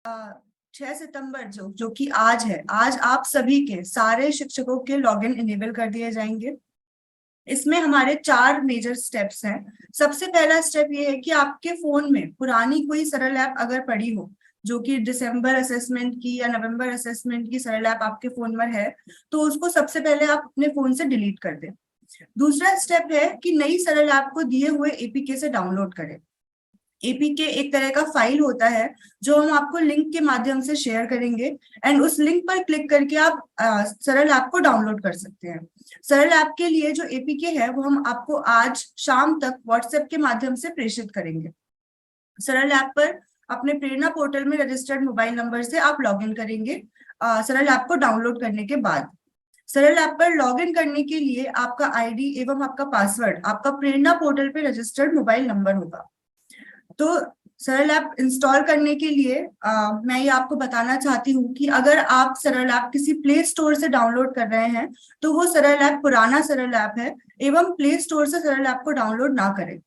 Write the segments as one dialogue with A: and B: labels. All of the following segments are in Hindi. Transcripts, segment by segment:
A: 6 सितंबर जो कि आज है, आज आप सभी के सारे शिक्षकों के लॉगिन इनेबल कर दिए जाएंगे। इसमें हमारे 4 मेजर स्टेप्स हैं। सबसे पहला स्टेप ये है कि आपके फोन में पुरानी कोई सरल ऐप अगर पड़ी हो, जो कि दिसंबर असेसमेंट की या नवंबर असेसमेंट की सरल ऐप आपके फोन में है, तो उसको सबसे पहले आप अपने फोन से डिलीट कर दें। दूसरा स्टेप है कि नई सरल ऐप को दिए हुए एपीके से डाउनलोड करें। एपीके एक तरह का फाइल होता है जो हम आपको लिंक के माध्यम से शेयर करेंगे, एंड उस लिंक पर क्लिक करके आप सरल ऐप को डाउनलोड कर सकते हैं। सरल ऐप के लिए जो एपीके है वो हम आपको आज शाम तक व्हाट्सएप के माध्यम से प्रेषित करेंगे। सरल ऐप पर अपने प्रेरणा पोर्टल में रजिस्टर्ड मोबाइल नंबर से आप लॉगिन करेंगे सरल ऐप को डाउनलोड करने के बाद। सरल ऐप पर लॉगिन करने के लिए आपका आईडी एवं आपका पासवर्ड आपका प्रेरणा पोर्टल पे रजिस्टर्ड मोबाइल नंबर होगा। तो सरल ऐप इंस्टॉल करने के लिए मैं ये आपको बताना चाहती हूँ कि अगर आप सरल ऐप किसी प्ले स्टोर से डाउनलोड कर रहे हैं तो वो सरल ऐप पुराना सरल ऐप है, एवं प्ले स्टोर से सरल ऐप को डाउनलोड ना करें।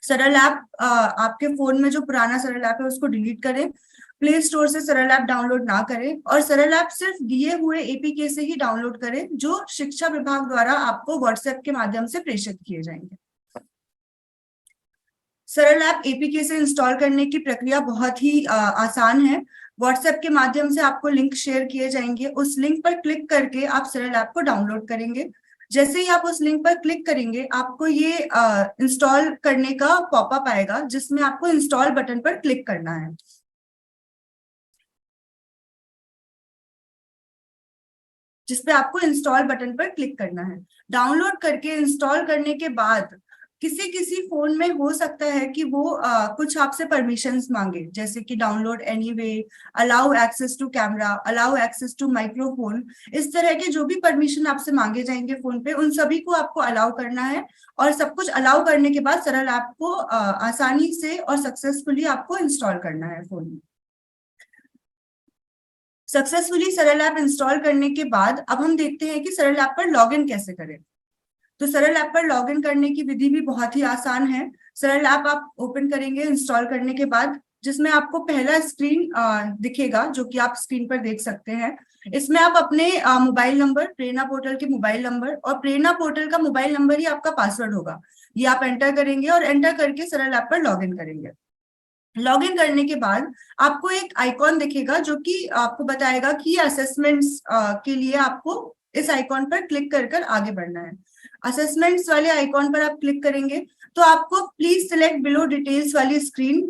A: सरल ऐप आपके फोन में जो पुराना सरल ऐप है उसको डिलीट करें, प्ले स्टोर से सरल ऐप डाउनलोड ना करें, और सरल ऐप सिर्फ दिए हुए एपीके से ही डाउनलोड करें जो शिक्षा विभाग द्वारा आपको व्हाट्सएप के माध्यम से प्रेषित किए जाएंगे। सरल ऐप एपीके से इंस्टॉल करने की प्रक्रिया बहुत ही आसान है। व्हाट्सएप के माध्यम से आपको लिंक शेयर किए जाएंगे, उस लिंक पर क्लिक करके आप सरल ऐप को डाउनलोड करेंगे। जैसे ही आप उस लिंक पर क्लिक करेंगे आपको ये इंस्टॉल करने का पॉपअप आएगा जिसमें आपको इंस्टॉल बटन पर क्लिक करना है। जिसपे आपको इंस्टॉल बटन पर क्लिक करना है। डाउनलोड करके इंस्टॉल करने के बाद किसी किसी फोन में हो सकता है कि वो कुछ आपसे परमिशंस मांगे, जैसे कि download anyway, allow access to camera, allow access to microphone. इस तरह के जो भी परमिशन आपसे मांगे जाएंगे फोन पे, उन सभी को आपको अलाउ करना है। और सब कुछ अलाउ करने के बाद सरल ऐप को आसानी से और सक्सेसफुली आपको इंस्टॉल करना है फोन में। सक्सेसफुली सरल ऐप इंस्टॉल करने के बाद अब हम देखते हैं कि सरल ऐप पर लॉगिन कैसे करें। तो सरल ऐप पर लॉगिन करने की विधि भी बहुत ही आसान है। सरल ऐप आप ओपन करेंगे इंस्टॉल करने के बाद, जिसमें आपको पहला स्क्रीन दिखेगा जो कि आप स्क्रीन पर देख सकते हैं। इसमें आप अपने मोबाइल नंबर, प्रेरणा पोर्टल के मोबाइल नंबर और प्रेरणा पोर्टल का मोबाइल नंबर ही आपका पासवर्ड होगा, ये आप एंटर करेंगे और एंटर करके सरल ऐप पर लॉगिन करेंगे। लॉगिन करने के बाद आपको एक आइकॉन दिखेगा जो कि आपको बताएगा कि असेसमेंट्स के लिए आपको इस आइकॉन पर क्लिक कर कर आगे बढ़ना है। असेसमेंट्स वाले आइकॉन पर आप क्लिक करेंगे तो आपको प्लीज सिलेक्ट बिलो डिटेल्स वाली स्क्रीन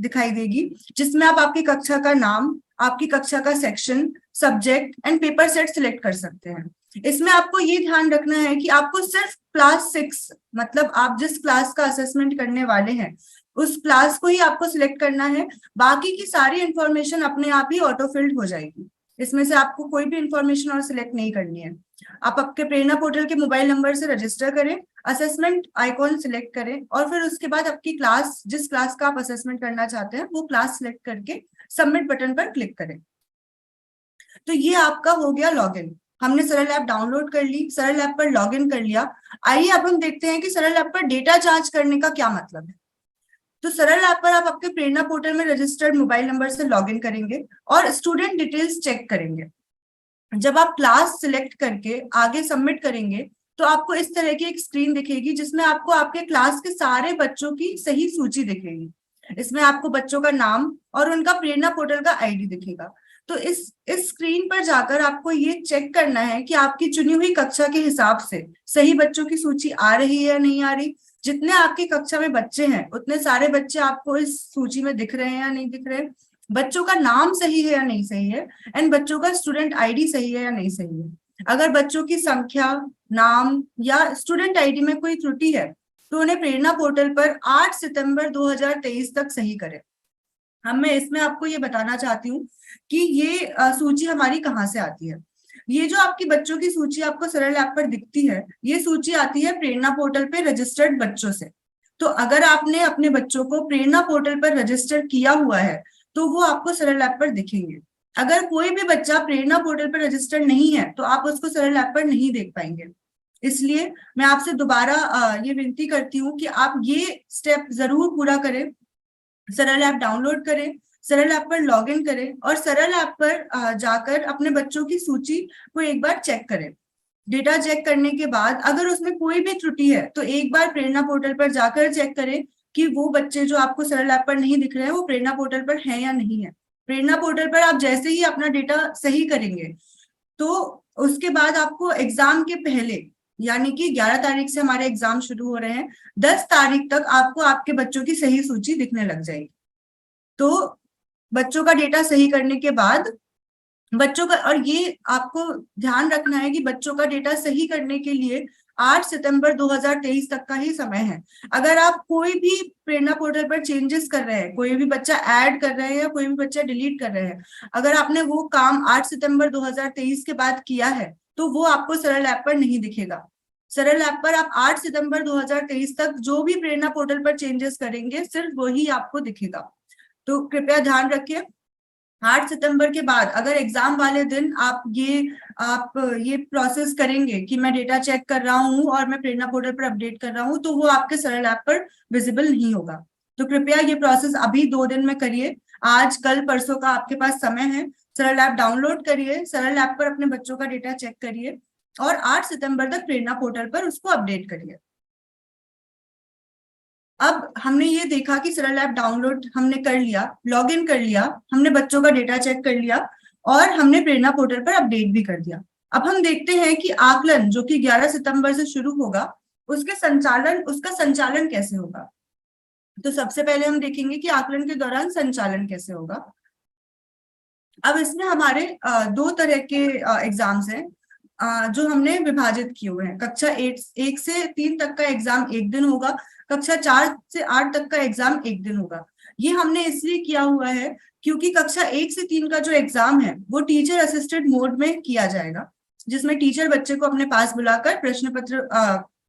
A: दिखाई देगी, जिसमें आप आपकी कक्षा का नाम, आपकी कक्षा का section, subject and paper set select कर सकते हैं। इसमें आपको ये ध्यान रखना है कि आपको सिर्फ क्लास 6, मतलब आप जिस क्लास का असेसमेंट करने वाले हैं उस क्लास को ही आपको सिलेक्ट करना है। बाकी की सारी इंफॉर्मेशन अपने आप ही ऑटो फिल्ड हो जाएगी, इसमें से आपको कोई भी इंफॉर्मेशन और सिलेक्ट नहीं करनी है। आप आपके प्रेरणा पोर्टल के मोबाइल नंबर से रजिस्टर करें, असेसमेंट आइकॉन सिलेक्ट करें और फिर उसके बाद आपकी क्लास, जिस क्लास का आप असेसमेंट करना चाहते हैं वो क्लास सिलेक्ट करके सबमिट बटन पर क्लिक करें। तो ये आपका हो गया लॉगिन। हमने सरल ऐप डाउनलोड कर ली, सरल ऐप पर लॉगिन कर लिया। आइए अब हम देखते हैं कि सरल ऐप पर डेटा जांच करने का क्या मतलब है। तो सरल ऐप पर आप आपके प्रेरणा पोर्टल में रजिस्टर्ड मोबाइल नंबर से लॉगिन करेंगे और स्टूडेंट डिटेल्स चेक करेंगे। जब आप क्लास सिलेक्ट करके आगे सबमिट करेंगे तो आपको इस तरह की एक स्क्रीन दिखेगी जिसमें आपको आपके क्लास के सारे बच्चों की सही सूची दिखेगी। इसमें आपको बच्चों का नाम और उनका प्रेरणा पोर्टल का आईडी दिखेगा। तो इस स्क्रीन पर जाकर आपको ये चेक करना है कि आपकी चुनी हुई कक्षा के हिसाब से सही बच्चों की सूची आ रही है या नहीं आ रही। जितने आपकी कक्षा में बच्चे हैं उतने सारे बच्चे आपको इस सूची में दिख रहे हैं या नहीं दिख रहे, बच्चों का नाम सही है या नहीं सही है, एंड बच्चों का स्टूडेंट आईडी सही है या नहीं सही है। अगर बच्चों की संख्या, नाम या स्टूडेंट आईडी में कोई त्रुटि है तो उन्हें प्रेरणा पोर्टल पर 8 सितंबर 2023 तक सही करें। मैं इसमें आपको ये बताना चाहती हूँ कि ये सूची हमारी कहाँ से आती है। ये जो आपकी बच्चों की सूची आपको सरल ऐप पर दिखती है, ये सूची आती है प्रेरणा पोर्टल पे रजिस्टर्ड बच्चों से। तो अगर आपने अपने बच्चों को प्रेरणा पोर्टल पर रजिस्टर किया हुआ है तो वो आपको सरल ऐप पर दिखेंगे। अगर कोई भी बच्चा प्रेरणा पोर्टल पर रजिस्टर्ड नहीं है तो आप उसको सरल ऐप पर नहीं देख पाएंगे। इसलिए मैं आपसे दोबारा ये विनती करती हूँ कि आप ये स्टेप जरूर पूरा करें। सरल ऐप डाउनलोड करें, सरल ऐप पर लॉग इन करें और सरल ऐप पर जाकर अपने बच्चों की सूची को एक बार चेक करें। डेटा चेक करने के बाद अगर उसमें कोई भी त्रुटि है तो एक बार प्रेरणा पोर्टल पर जाकर चेक करें कि वो बच्चे जो आपको सरल ऐप पर नहीं दिख रहे हैं वो प्रेरणा पोर्टल पर है या नहीं है। प्रेरणा पोर्टल पर आप जैसे ही अपना डेटा सही करेंगे तो उसके बाद आपको एग्जाम के पहले, यानी कि 11 तारीख से हमारे एग्जाम शुरू हो रहे हैं, 10 तारीख तक आपको आपके बच्चों की सही सूची दिखने लग जाएगी। तो बच्चों का डेटा सही करने के बाद बच्चों का, और ये आपको ध्यान रखना है कि बच्चों का डेटा सही करने के लिए 8 सितंबर 2023 तक का ही समय है। अगर आप कोई भी प्रेरणा पोर्टल पर चेंजेस कर रहे हैं, कोई भी बच्चा ऐड कर रहे हैं या कोई भी बच्चा डिलीट कर रहे हैं, अगर आपने वो काम 8 सितंबर 2023 के बाद किया है तो वो आपको सरल ऐप पर नहीं दिखेगा। सरल ऐप पर आप 8 सितंबर 2023 तक जो भी प्रेरणा पोर्टल पर चेंजेस करेंगे सिर्फ वही आपको दिखेगा। तो कृपया ध्यान रखिए, 8 सितंबर के बाद अगर एग्जाम वाले दिन आप ये प्रोसेस करेंगे कि मैं डेटा चेक कर रहा हूं और मैं प्रेरणा पोर्टल पर अपडेट कर रहा हूं, तो वो आपके सरल ऐप पर विजिबल नहीं होगा। तो कृपया ये प्रोसेस अभी 2 दिन में करिए। आज कल परसों का आपके पास समय है। सरल ऐप डाउनलोड करिए, सरल ऐप पर अपने बच्चों का डेटा चेक करिए और 8 सितंबर तक प्रेरणा पोर्टल पर उसको अपडेट करिए। अब हमने ये देखा कि सरल ऐप डाउनलोड हमने कर लिया, लॉगिन कर लिया, हमने बच्चों का डेटा चेक कर लिया और हमने प्रेरणा पोर्टल पर अपडेट भी कर दिया। अब हम देखते हैं कि आकलन जो कि 11 सितंबर से शुरू होगा उसका संचालन कैसे होगा। तो सबसे पहले हम देखेंगे कि आकलन के दौरान संचालन कैसे होगा। अब इसमें हमारे 2 तरह के एग्जाम्स हैं जो हमने विभाजित किए हुए हैं। कक्षा 1 से 3 तक का एग्जाम एक दिन होगा, कक्षा 4 से 8 तक का एग्जाम एक दिन होगा। ये हमने इसलिए किया हुआ है क्योंकि कक्षा 1 से 3 का जो एग्जाम है वो टीचर असिस्टेड मोड में किया जाएगा, जिसमें टीचर बच्चे को अपने पास बुलाकर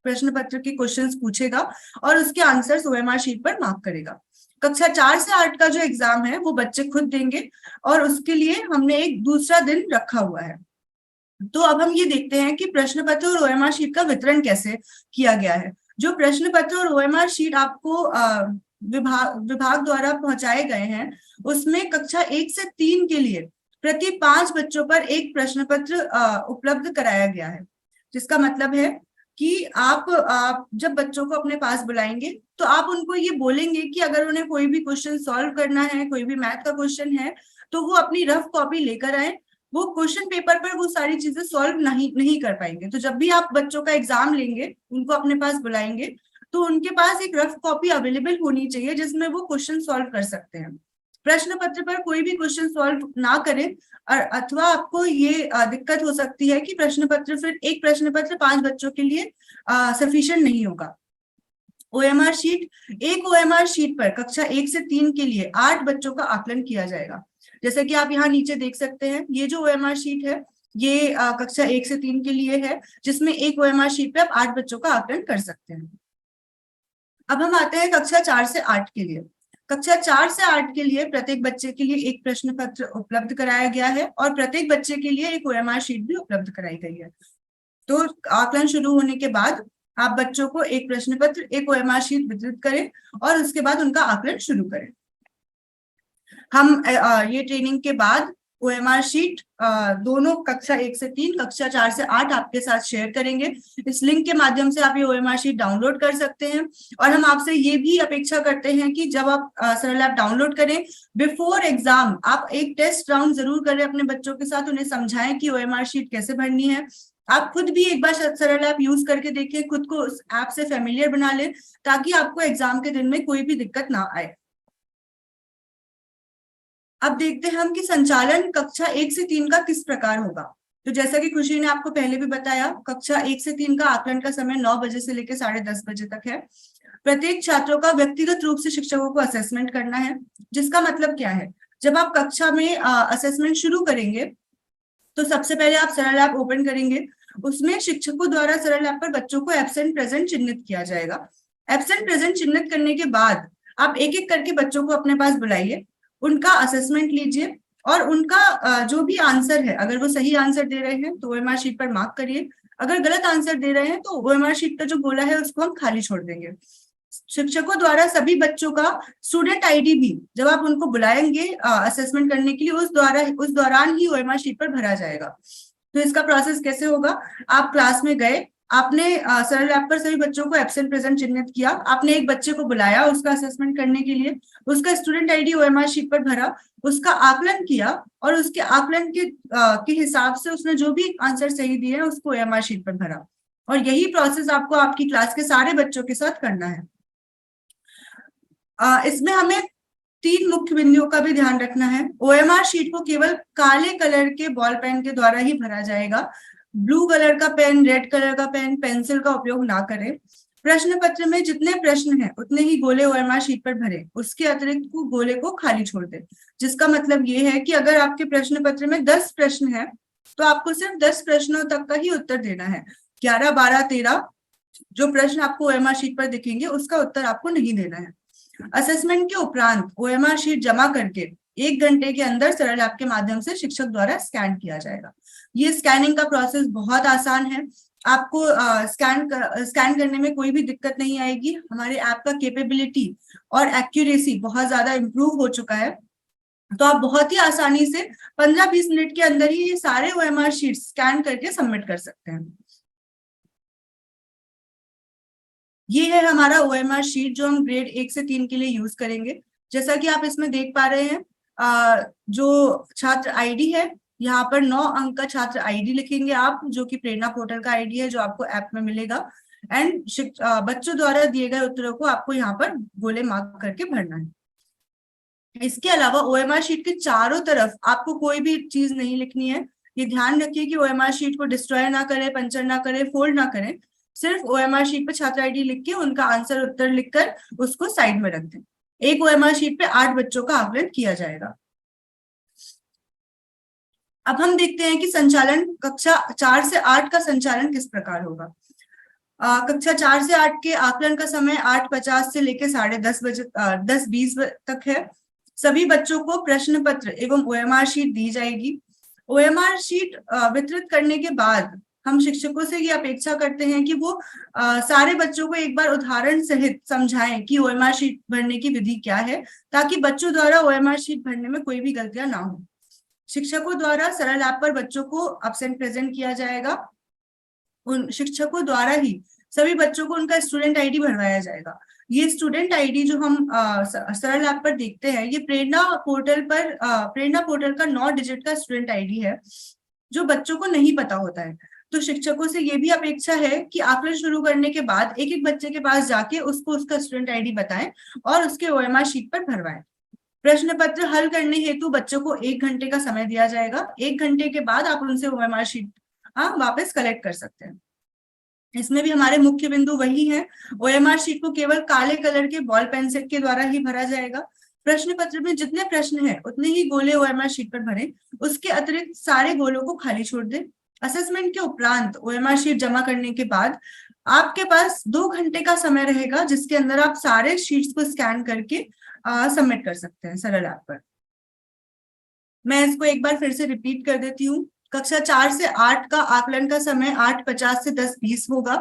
A: प्रश्न पत्र के क्वेश्चंस पूछेगा और उसके आंसर्स ओएमआर शीट पर मार्क करेगा। कक्षा 4 से 8 का जो एग्जाम है वो बच्चे खुद देंगे और उसके लिए हमने एक दूसरा दिन रखा हुआ है। तो अब हम ये देखते हैं कि प्रश्न पत्र और ओएमआर शीट का वितरण कैसे किया गया है। जो प्रश्न पत्र और ओएमआर शीट आपको विभाग द्वारा पहुंचाए गए हैं उसमें कक्षा 1 से 3 के लिए प्रति 5 बच्चों पर एक प्रश्न पत्र उपलब्ध कराया गया है। जिसका मतलब है कि आप जब बच्चों को अपने पास बुलाएंगे तो आप उनको ये बोलेंगे कि अगर उन्हें कोई भी क्वेश्चन सॉल्व करना है, कोई भी मैथ का क्वेश्चन है, तो वो अपनी रफ कॉपी लेकर आए। वो क्वेश्चन पेपर पर वो सारी चीजें सॉल्व नहीं कर पाएंगे। तो जब भी आप बच्चों का एग्जाम लेंगे, उनको अपने पास बुलाएंगे, तो उनके पास एक रफ कॉपी अवेलेबल होनी चाहिए जिसमें वो क्वेश्चन सॉल्व कर सकते हैं। प्रश्न पत्र पर कोई भी क्वेश्चन सॉल्व ना करें, अथवा आपको ये दिक्कत हो सकती है कि प्रश्न पत्र फिर एक प्रश्न पत्र 5 बच्चों के लिए सफिशिएंट नहीं होगा। ओएमआर शीट, एक ओएमआर शीट पर कक्षा 1 से 3 के लिए 8 बच्चों का आकलन किया जाएगा। जैसे कि आप यहाँ नीचे देख सकते हैं, ये जो ओएमआर शीट है ये कक्षा 1 से 3 के लिए है, जिसमें एक ओएमआर शीट पे आप 8 बच्चों का आकलन कर सकते हैं। अब हम आते हैं कक्षा 4 से 8 के लिए। कक्षा 4 से 8 के लिए प्रत्येक बच्चे के लिए एक प्रश्न पत्र उपलब्ध कराया गया है और प्रत्येक बच्चे के लिए एक ओएमआर शीट भी उपलब्ध कराई गई है। तो आकलन शुरू होने के बाद आप बच्चों को एक प्रश्न पत्र, एक ओएमआर शीट वितरित करें और उसके बाद उनका आकलन शुरू करें। हम ये ट्रेनिंग के बाद ओएमआर शीट दोनों कक्षा 1 से 3, कक्षा 4 से 8 आपके साथ शेयर करेंगे। इस लिंक के माध्यम से आप ये ओएमआर शीट डाउनलोड कर सकते हैं। और हम आपसे ये भी अपेक्षा करते हैं कि जब आप सरल ऐप डाउनलोड करें, बिफोर एग्जाम आप एक टेस्ट राउंड जरूर करें अपने बच्चों के साथ, उन्हें समझाएं कि ओएमआर शीट कैसे भरनी है। आप खुद भी एक बार सरल ऐप यूज करके देखें, खुद को उस ऐप से फेमिलियर बना लें ताकि आपको एग्जाम के दिन में कोई भी दिक्कत ना आए। अब देखते हैं हम कि संचालन कक्षा 1 से 3 का किस प्रकार होगा। तो जैसा कि खुशी ने आपको पहले भी बताया, कक्षा 1 से 3 का आकलन का समय 9 बजे से लेकर 10:30 बजे तक है। प्रत्येक छात्रों का व्यक्तिगत रूप से शिक्षकों को असेसमेंट करना है। जिसका मतलब क्या है, जब आप कक्षा में असेसमेंट शुरू करेंगे तो सबसे पहले आप सरल ऐप ओपन करेंगे, उसमें शिक्षकों द्वारा सरल ऐप पर बच्चों को एब्सेंट प्रेजेंट चिन्हित किया जाएगा। एब्सेंट प्रेजेंट चिन्हित करने के बाद आप एक एक करके बच्चों को अपने पास बुलाइए, उनका असेसमेंट लीजिए और उनका जो भी आंसर है, अगर वो सही आंसर दे रहे हैं तो ओएमआर शीट पर मार्क करिए, अगर गलत आंसर दे रहे हैं तो ओएमआर शीट का जो गोला है उसको हम खाली छोड़ देंगे। शिक्षकों द्वारा सभी बच्चों का स्टूडेंट आईडी भी जब आप उनको बुलाएंगे असेसमेंट करने के लिए, उस दौरान ही ओएमआर शीट पर भरा जाएगा। तो इसका प्रोसेस कैसे होगा? आप क्लास में गए, आपने सरल ऐप पर सभी बच्चों को एब्सेंट प्रेजेंट चिन्हित किया, आपने एक बच्चे को बुलाया उसका असेसमेंट करने के लिए, उसका स्टूडेंट आईडी ओएमआर शीट पर भरा, उसका आकलन किया और उसके आकलन के हिसाब से उसने जो भी आंसर सही दिए हैं उसको ओएमआर शीट पर भरा। और यही प्रोसेस आपको आपकी क्लास के सारे बच्चों के साथ करना है। इसमें हमें 3 मुख्य बिंदुओं का भी ध्यान रखना है। ओएमआर शीट को केवल काले कलर के बॉल पेन के द्वारा ही भरा जाएगा। ब्लू कलर का पेन, रेड कलर का पेन, पेंसिल का उपयोग ना करें। प्रश्न पत्र में जितने प्रश्न हैं उतने ही गोले ओएमआर शीट पर भरे, उसके अतिरिक्त गोले को खाली छोड़ दें। जिसका मतलब ये है कि अगर आपके प्रश्न पत्र में 10 प्रश्न है तो आपको सिर्फ 10 प्रश्नों तक का ही उत्तर देना है। 11, 12, 13 जो प्रश्न आपको ओएमआर शीट पर दिखेंगे उसका उत्तर आपको नहीं देना है। असेसमेंट के उपरांत ओएमआर शीट जमा करके 1 घंटे के अंदर सरल ऐप के माध्यम से शिक्षक द्वारा स्कैन किया जाएगा। ये स्कैनिंग का प्रोसेस बहुत आसान है, आपको स्कैन करने में कोई भी दिक्कत नहीं आएगी। हमारे ऐप का कैपेबिलिटी और एक्यूरेसी बहुत ज्यादा इंप्रूव हो चुका है, तो आप बहुत ही आसानी से 15-20 मिनट के अंदर ही ये सारे ओएमआर शीट स्कैन करके सबमिट कर सकते हैं। ये है हमारा ओएमआर शीट जो हम ग्रेड 1 से 3 के लिए यूज करेंगे। जैसा कि आप इसमें देख पा रहे हैं, जो छात्र आईडी है, यहाँ पर 9 अंक का छात्र आईडी लिखेंगे आप, जो कि प्रेरणा पोर्टल का आईडी है जो आपको ऐप में मिलेगा। एंड बच्चों द्वारा दिए गए उत्तरों को आपको यहाँ पर गोले मार्क करके भरना है। इसके अलावा ओएमआर शीट के चारों तरफ आपको कोई भी चीज नहीं लिखनी है। ये ध्यान रखिए कि ओएमआर शीट को डिस्ट्रॉय ना करें, पंचर ना करें, फोल्ड ना करें। सिर्फ ओएमआर शीट पे छात्र आईडी लिख के उनका आंसर उत्तर लिखकर उसको साइड में रख दें। एक ओएमआर शीट पे 8 बच्चों का आकलन किया जाएगा। अब हम देखते हैं कि संचालन कक्षा 4 से 8 का संचालन किस प्रकार होगा। कक्षा 4 से 8 के आकलन का समय 8:50 से लेकर 10:30 बजे 10:20 तक है। सभी बच्चों को प्रश्न पत्र एवं ओएमआर शीट दी जाएगी। ओएमआर शीट वितरित करने के बाद हम शिक्षकों से ये अपेक्षा करते हैं कि वो सारे बच्चों को एक बार उदाहरण सहित समझाएं कि ओएमआर शीट भरने की विधि क्या है, ताकि बच्चों द्वारा ओएमआर शीट भरने में कोई भी गलतियां ना हो। शिक्षकों द्वारा सरल ऐप पर बच्चों को एब्सेंट प्रेजेंट किया जाएगा। उन शिक्षकों द्वारा ही सभी बच्चों को उनका स्टूडेंट आईडी भरवाया जाएगा। ये स्टूडेंट आईडी जो हम सरल ऐप पर देखते हैं, ये प्रेरणा पोर्टल का 9 डिजिट का स्टूडेंट आईडी है जो बच्चों को नहीं पता होता है। तो शिक्षकों से ये भी अपेक्षा है कि आकलन शुरू करने के बाद एक एक बच्चे के पास जाके उसको उसका स्टूडेंट आईडी बताएं और उसके ओएमआर शीट पर भरवाएं। प्रश्न पत्र हल करने हेतु बच्चों को 1 घंटे का समय दिया जाएगा। 1 घंटे के बाद आप उनसे ओएमआर शीट वापस कलेक्ट कर सकते हैं। इसमें भी हमारे मुख्य बिंदु वही है। ओएमआर शीट को केवल काले कलर के बॉल पेंसिल के द्वारा ही भरा जाएगा। प्रश्न पत्र में जितने प्रश्न हैं उतने ही गोले ओएमआर शीट पर भरें, उसके अतिरिक्त सारे गोलों को खाली छोड़ दें। असेसमेंट के उपरांत ओएमआर शीट जमा करने के बाद आपके पास 2 घंटे का समय रहेगा, जिसके अंदर आप सारे शीट्स को स्कैन करके सबमिट कर सकते हैं सरल ऐप पर। मैं इसको एक बार फिर से रिपीट कर देती हूँ। कक्षा 4 से 8 का आकलन का समय 8:50 से 10:20 होगा।